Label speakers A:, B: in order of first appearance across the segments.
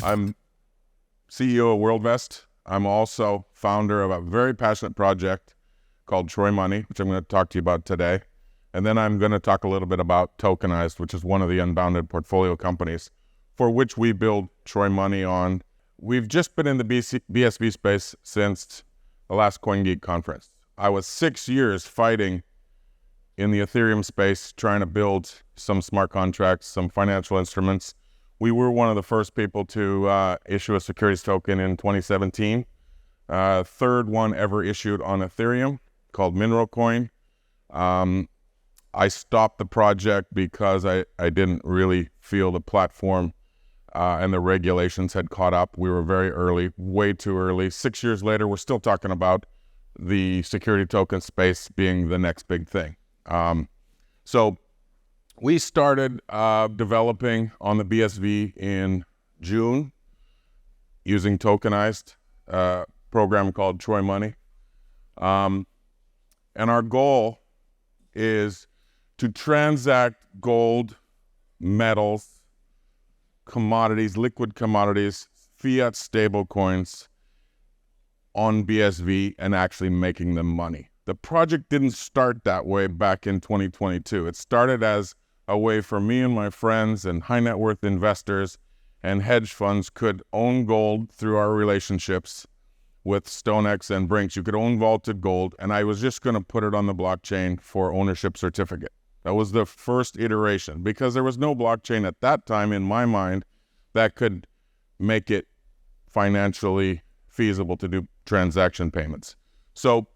A: I'm CEO of WorldVest. I'm also founder of a very passionate project called TroyMoney, which I'm going to talk to you about today. And then I'm going to talk a little bit about Tokenized, which is one of the unbounded portfolio companies for which we build TroyMoney on. We've just been in the BSV space since the last CoinGeek conference. I was 6 years fighting in the Ethereum space, trying to build some smart contracts, some financial instruments. We were one of the first people to issue a securities token in 2017. Third one ever issued on Ethereum, called Mineral Coin. I stopped the project because I didn't really feel the platform and the regulations had caught up. We were very early, way too early. 6 years later, we're still talking about the security token space being the next big thing. So we started developing on the BSV in June using Tokenized, program called TroyMoney. And our goal is to transact gold, metals, commodities, liquid commodities, fiat stable coins on BSV and actually making them money. The project didn't start that way back in 2022. It started as a way for me and my friends and high net worth investors and hedge funds could own gold through our relationships with StoneX and Brinks. You could own vaulted gold, and I was just going to put it on the blockchain for ownership certificate. That was the first iteration because there was no blockchain at that time in my mind that could make it financially feasible to do transaction payments. So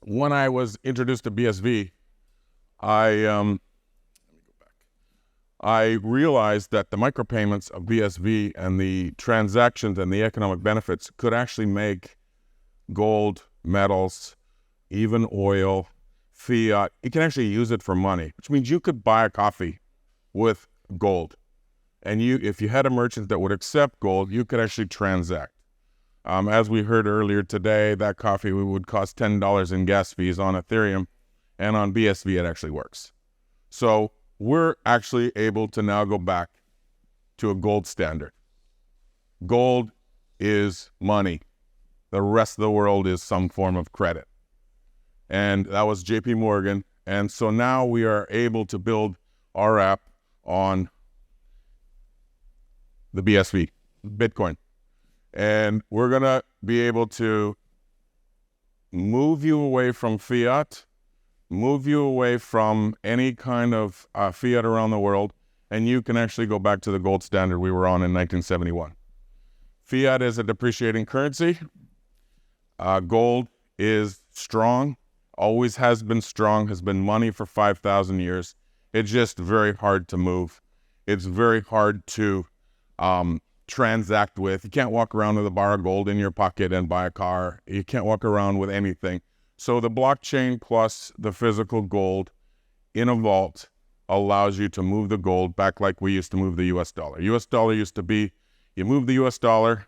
A: when I was introduced to BSV, I realized that the micropayments of BSV and the transactions and the economic benefits could actually make gold, metals, even oil, fiat. You can actually use it for money, which means you could buy a coffee with gold. And if you had a merchant that would accept gold, you could actually transact. As we heard earlier today, that coffee would cost $10 in gas fees on Ethereum, and on BSV it actually works. So we're actually able to now go back to a gold standard. Gold is money. The rest of the world is some form of credit. And that was JP Morgan. And so now we are able to build our app on the BSV, Bitcoin. And we're going to be able to move you away from fiat, move you away from any kind of fiat around the world, and you can actually go back to the gold standard we were on in 1971. Fiat is a depreciating currency. Gold is strong, always has been strong, has been money for 5,000 years. It's just very hard to move. It's very hard to transact with. You can't walk around with a bar of gold in your pocket and buy a car. You can't walk around with anything. So the blockchain plus the physical gold in a vault allows you to move the gold back like we used to move the US dollar. US dollar used to be, you move the US dollar,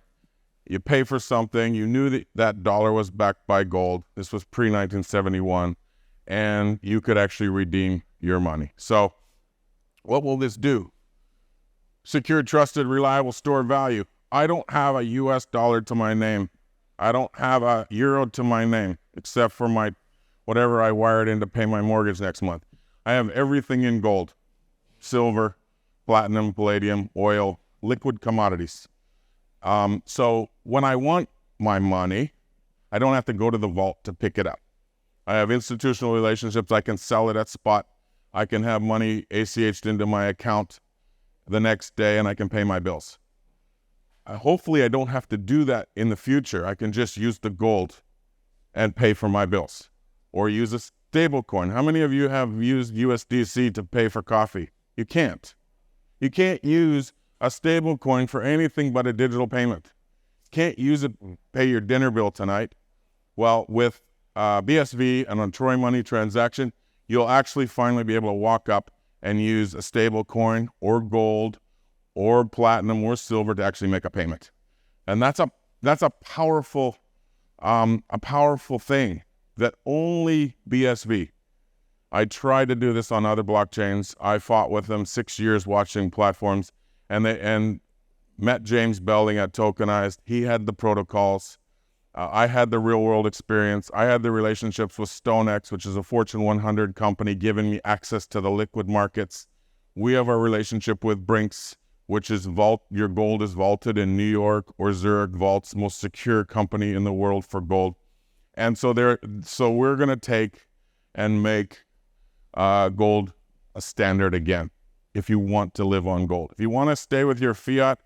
A: you pay for something, you knew that that dollar was backed by gold. This was pre-1971, and you could actually redeem your money. So what will this do? Secure, trusted, reliable store value. I don't have a US dollar to my name. I don't have a euro to my name, except for my whatever I wired in to pay my mortgage next month. I have everything in gold, silver, platinum, palladium, oil, liquid commodities. So when I want my money, I don't have to go to the vault to pick it up. I have institutional relationships. I can sell it at spot. I can have money ACH'd into my account the next day, and I can pay my bills. Hopefully I don't have to do that in the future. I can just use the gold and pay for my bills, or use a stable coin. How many of you have used USDC to pay for coffee? You can't. You can't use a stable coin for anything but a digital payment. You can't use it to pay your dinner bill tonight. Well, with BSV and on TroyMoney transaction, you'll actually finally be able to walk up and use a stable coin or gold or platinum or silver to actually make a payment. And that's a powerful thing that only BSV. I tried to do this on other blockchains. I fought with them 6 years watching platforms, and met James Belding at Tokenized. He had the protocols. I had the real world experience. I had the relationships with StoneX, which is a Fortune 100 company, giving me access to the liquid markets. We have a relationship with Brinks, which is your gold is vaulted in New York or Zurich vaults, most secure company in the world for gold. And so we're going to take and make gold a standard again. If you want to live on gold, if you want to stay with your fiat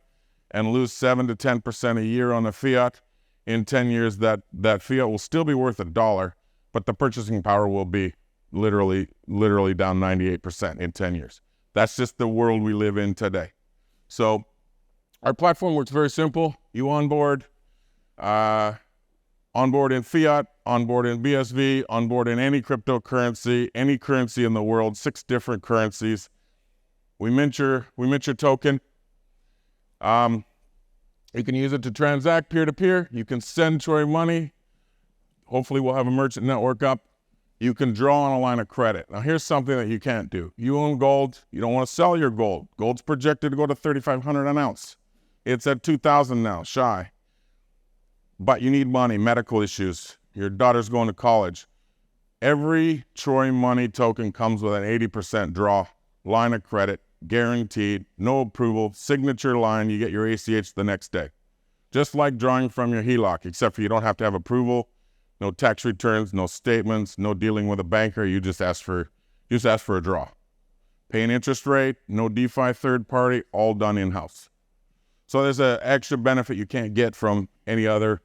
A: and lose 7 to 10% a year on the fiat, in 10 years, that fiat will still be worth $1, but the purchasing power will be literally down 98% in 10 years. That's just the world we live in today. So our platform works very simple. You onboard in fiat, onboard in BSV, onboard in any cryptocurrency, any currency in the world, 6 different currencies. We mint your token. You can use it to transact peer-to-peer. You can send Troy money. Hopefully we'll have a merchant network up. You can draw on a line of credit. Now here's something that you can't do. You own gold. You don't want to sell your gold. Gold's projected to go to $3,500 an ounce. It's at $2,000 now, shy. But you need money, medical issues. Your daughter's going to college. Every Troy Money token comes with an 80% draw, line of credit, guaranteed, no approval, signature line, you get your ACH the next day. Just like drawing from your HELOC, except for you don't have to have approval, no tax returns, no statements, no dealing with a banker, you just ask for a draw. Pay an interest rate, no DeFi third party, all done in-house. So there's an extra benefit you can't get from any other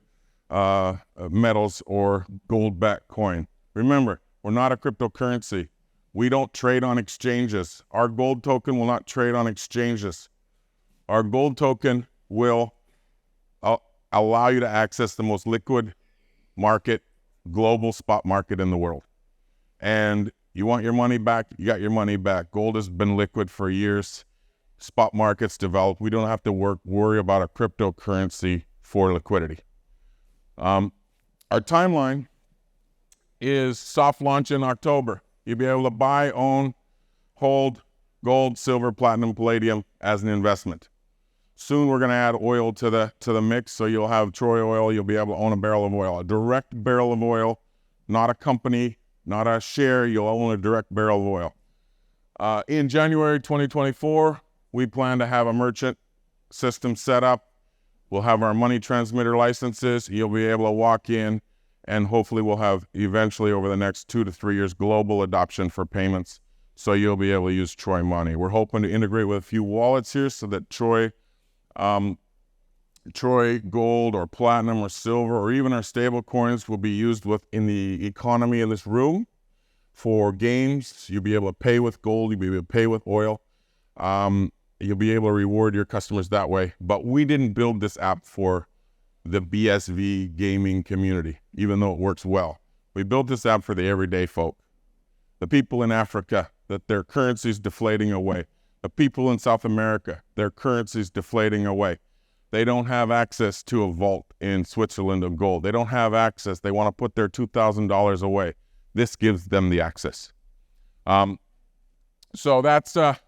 A: metals or gold-backed coin. Remember, we're not a cryptocurrency. We don't trade on exchanges. Our gold token will not trade on exchanges. Our gold token will allow you to access the most liquid market, global spot market in the world. And you want your money back, you got your money back. Gold has been liquid for years. Spot markets developed. We don't have to worry about a cryptocurrency for liquidity. Our timeline is soft launch in October. You'll be able to buy, own, hold gold, silver, platinum, palladium as an investment. Soon we're going to add oil to the mix, so you'll have Troy oil. You'll be able to own a barrel of oil, a direct barrel of oil, not a company, not a share. You'll own a direct barrel of oil. In January 2024, we plan to have a merchant system set up. We'll have our money transmitter licenses. You'll be able to walk in, and hopefully we'll have eventually over the next 2 to 3 years global adoption for payments. So you'll be able to use Troy Money. We're hoping to integrate with a few wallets here so that Troy gold or platinum or silver or even our stable coins will be used in the economy in this room for games. You'll be able to pay with gold. You'll be able to pay with oil. You'll be able to reward your customers that way. But we didn't build this app for the BSV gaming community, even though it works well. We built this app for the everyday folk, the people in Africa, that their currency's deflating away, the people in South America, their currency's deflating away. They don't have access to a vault in Switzerland of gold. They don't have access. They want to put their $2,000 away. This gives them the access. So that's the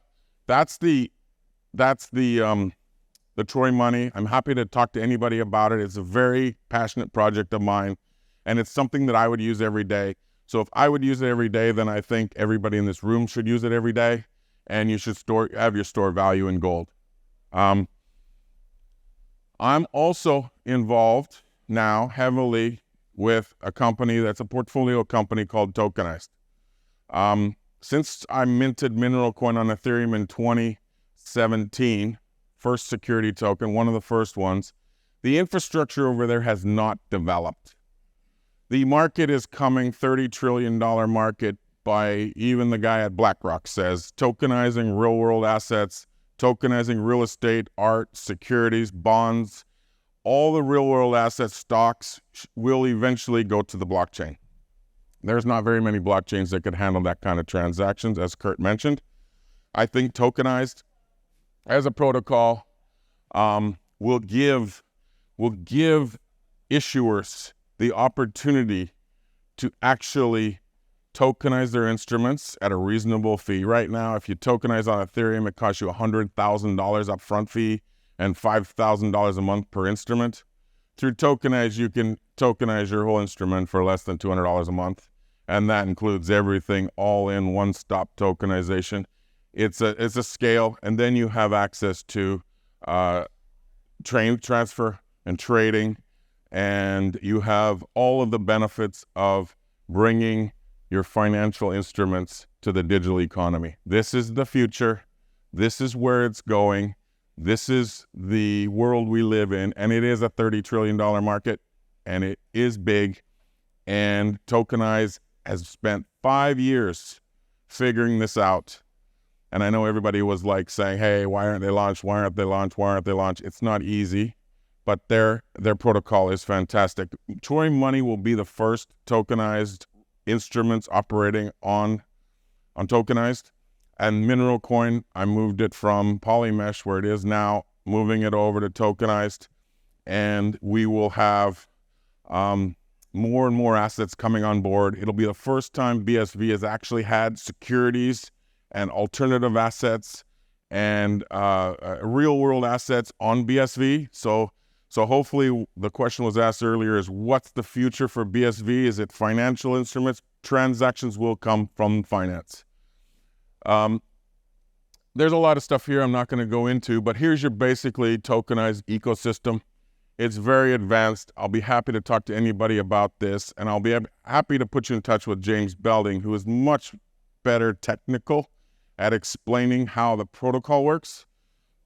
A: Troy Money. I'm happy to talk to anybody about it. It's a very passionate project of mine, and it's something that I would use every day. So if I would use it every day, then I think everybody in this room should use it every day, and you should have your store value in gold. I'm also involved now heavily with a company that's a portfolio company called Tokenized. Since I minted Mineral Coin on Ethereum in 2017, first security token, one of the first ones, the infrastructure over there has not developed. The market is coming, $30 trillion market by even the guy at BlackRock says, tokenizing real world assets, tokenizing real estate, art, securities, bonds, all the real world assets, stocks will eventually go to the blockchain. There's not very many blockchains that could handle that kind of transactions, as Kurt mentioned. I think tokenized as a protocol will give issuers the opportunity to actually tokenize their instruments at a reasonable fee. Right now, if you tokenize on Ethereum, it costs you $100,000 upfront fee. and $5,000 a month per instrument. Through TokenIze, you can tokenize your whole instrument for less than $200 a month, and that includes everything, all in one-stop tokenization. It's a scale, and then you have access to transfer and trading, and you have all of the benefits of bringing your financial instruments to the digital economy. This is the future. This is where it's going. This is the world we live in, and it is a $30 trillion market, and it is big. And TokenIze has spent 5 years figuring this out. And I know everybody was like saying, hey, why aren't they launched? Why aren't they launched? Why aren't they launched? It's not easy, but their protocol is fantastic. TroyMoney will be the first tokenized instruments operating on tokenized. And Mineral Coin, I moved it from Polymesh, where it is now, moving it over to tokenized. And we will have more and more assets coming on board. It'll be the first time BSV has actually had securities and alternative assets and real-world assets on BSV. So hopefully the question was asked earlier is, what's the future for BSV? Is it financial instruments? Transactions will come from finance. There's a lot of stuff here I'm not going to go into, but here's your basically tokenized ecosystem. It's very advanced. I'll be happy to talk to anybody about this, and I'll be happy to put you in touch with James Belding, who is much better technical at explaining how the protocol works.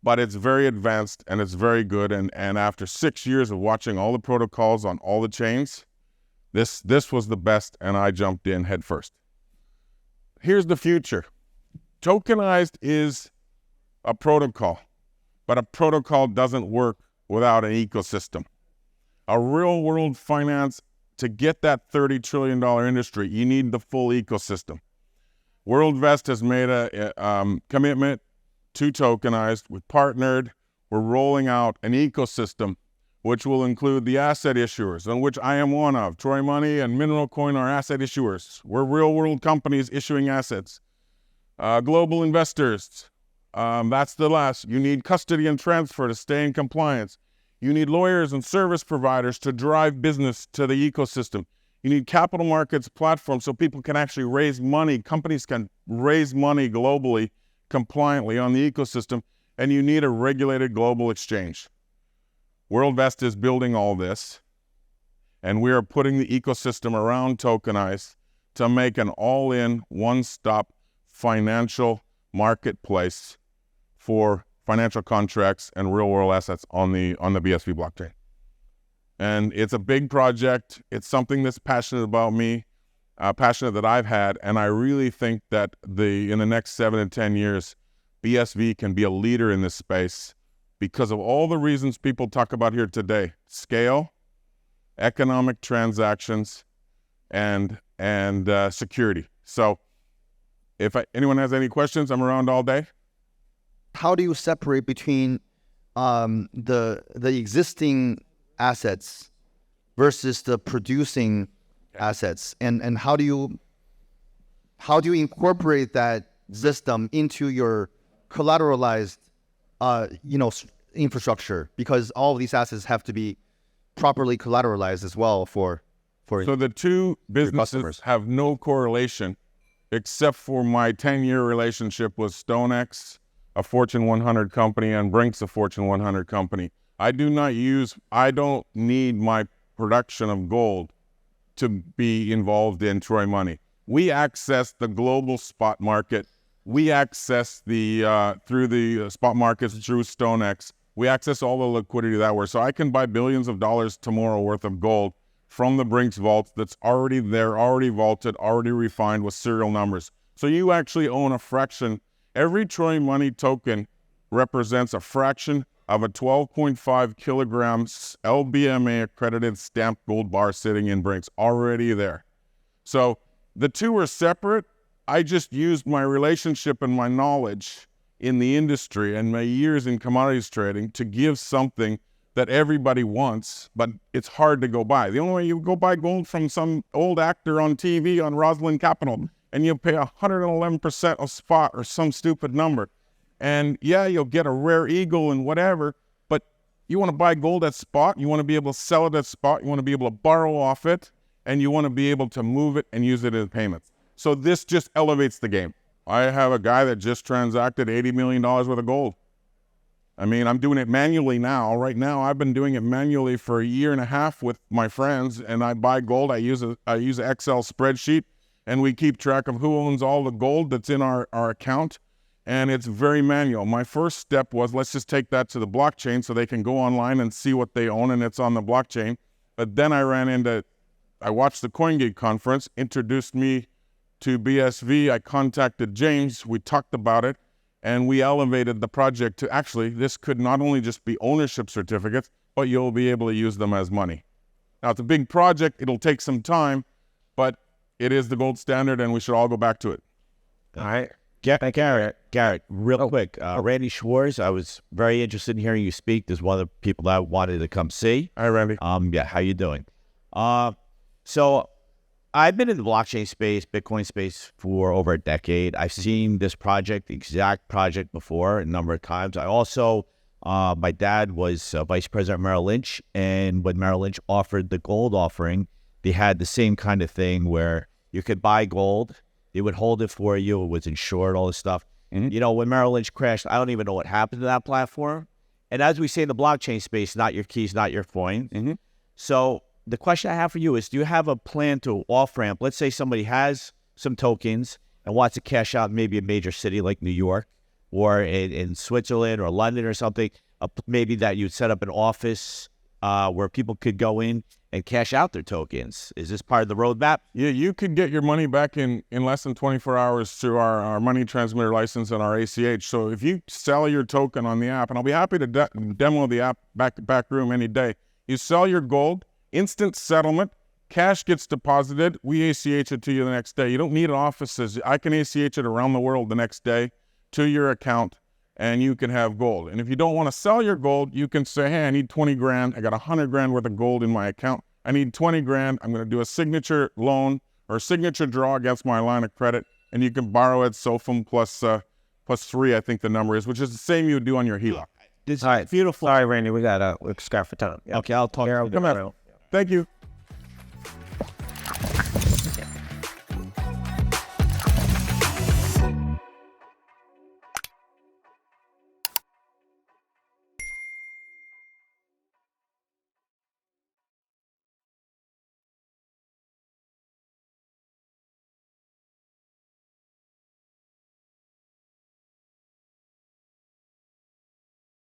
A: But it's very advanced and it's very good. And after 6 years of watching all the protocols on all the chains, this was the best, and I jumped in head first. Here's the future. Tokenized is a protocol, but a protocol doesn't work without an ecosystem. A real world finance, to get that $30 trillion industry, you need the full ecosystem. WorldVest has made a commitment to tokenized. We've partnered. We're rolling out an ecosystem which will include the asset issuers, on which I am one of. TroyMoney and Mineral Coin are asset issuers. We're real world companies issuing assets. Global investors, that's the last. You need custody and transfer to stay in compliance. You need lawyers and service providers to drive business to the ecosystem. You need capital markets platforms so people can actually raise money. Companies can raise money globally, compliantly on the ecosystem, and you need a regulated global exchange. WorldVest is building all this, and we are putting the ecosystem around TokenIze to make an all-in, one-stop financial marketplace for financial contracts and real-world assets on the BSV blockchain. And it's a big project. It's something that's passionate about me, passionate that I've had, and I really think that in the next 7 to 10 years, BSV can be a leader in this space because of all the reasons people talk about here today: scale, economic transactions, and security. So if anyone has any questions, I'm around all day.
B: How do you separate between the existing assets versus the producing assets, and how do you incorporate that system into your collateralized infrastructure, because all of these assets have to be properly collateralized as well for
A: so the two businesses have no correlation except for my 10-year relationship with StoneX, a Fortune 100 company, and Brink's, a Fortune 100 company. I don't need my production of gold to be involved in TroyMoney. We access the global spot market. We access through the spot markets through StoneX. We access all the liquidity that way. So I can buy billions of dollars tomorrow worth of gold from the Brink's vault that's already there, already vaulted, already refined with serial numbers. So you actually own a fraction. Every TroyMoney token represents a fraction of a 12.5 kilograms LBMA accredited stamped gold bar sitting in Brink's, already there. So the two are separate. I just used my relationship and my knowledge in the industry and my years in commodities trading to give something that everybody wants, but it's hard to go buy. The only way you go buy gold from some old actor on TV on Roslyn Capital, and you'll pay 111% of spot or some stupid number. And yeah, you'll get a rare eagle and whatever, You want to buy gold at spot. You want to be able to sell it at spot. You want to be able to borrow off it, and you want to be able to move it and use it as payments. So this just elevates the game. I have a guy that just transacted $80 million worth of gold. I mean, I'm doing it manually now. Right now, I've been doing it manually for a year and a half with my friends, and I buy gold. I use an Excel spreadsheet, and we keep track of who owns all the gold that's in our account, and it's very manual. My first step was, let's just take that to the blockchain so they can go online and see what they own, and it's on the blockchain. But then I watched the CoinGeek conference, introduced me to BSV. I contacted James. We talked about it. And we elevated the project to actually, this could not only just be ownership certificates, but you'll be able to use them as money. Now, it's a big project. It'll take some time, but it is the gold standard, and we should all go back to it.
C: All right. Garrett, real quick. Randy Schwartz, I was very interested in hearing you speak. There's one of the people that I wanted to come see.
A: Hi, Randy.
C: Yeah, how you doing? So I've been in the blockchain space, Bitcoin space for over a decade. I've seen this project, the exact project before, a number of times. I also, my dad was vice president of Merrill Lynch, and when Merrill Lynch offered the gold offering, they had the same kind of thing where you could buy gold, they would hold it for you, it was insured, all this stuff. Mm-hmm. You know, when Merrill Lynch crashed, I don't even know what happened to that platform. And as we say in the blockchain space, not your keys, not your coin. Mm-hmm. So the question I have for you is, do you have a plan to off-ramp? Let's say somebody has some tokens and wants to cash out maybe a major city like New York or in Switzerland or London or something, maybe that you'd set up an office where people could go in and cash out their tokens. Is this part of the roadmap?
A: Yeah, you could get your money back in less than 24 hours through our money transmitter license and our ACH. So if you sell your token on the app, and I'll be happy to demo the app back room any day, you sell your gold, instant settlement, cash gets deposited, we ACH it to you the next day. You don't need offices. I can ACH it around the world the next day to your account, and you can have gold. And if you don't want to sell your gold, you can say, hey, I need 20 grand. I got 100 grand worth of gold in my account. I need 20 grand. I'm going to do a signature loan or a signature draw against my line of credit, and you can borrow at SOFM plus 3, I think the number is, which is the same you would do on your HELOC.
C: This is beautiful.
D: Sorry, Randy, we got to scrap for time.
C: Okay, I'll talk.
A: Come on. Thank you.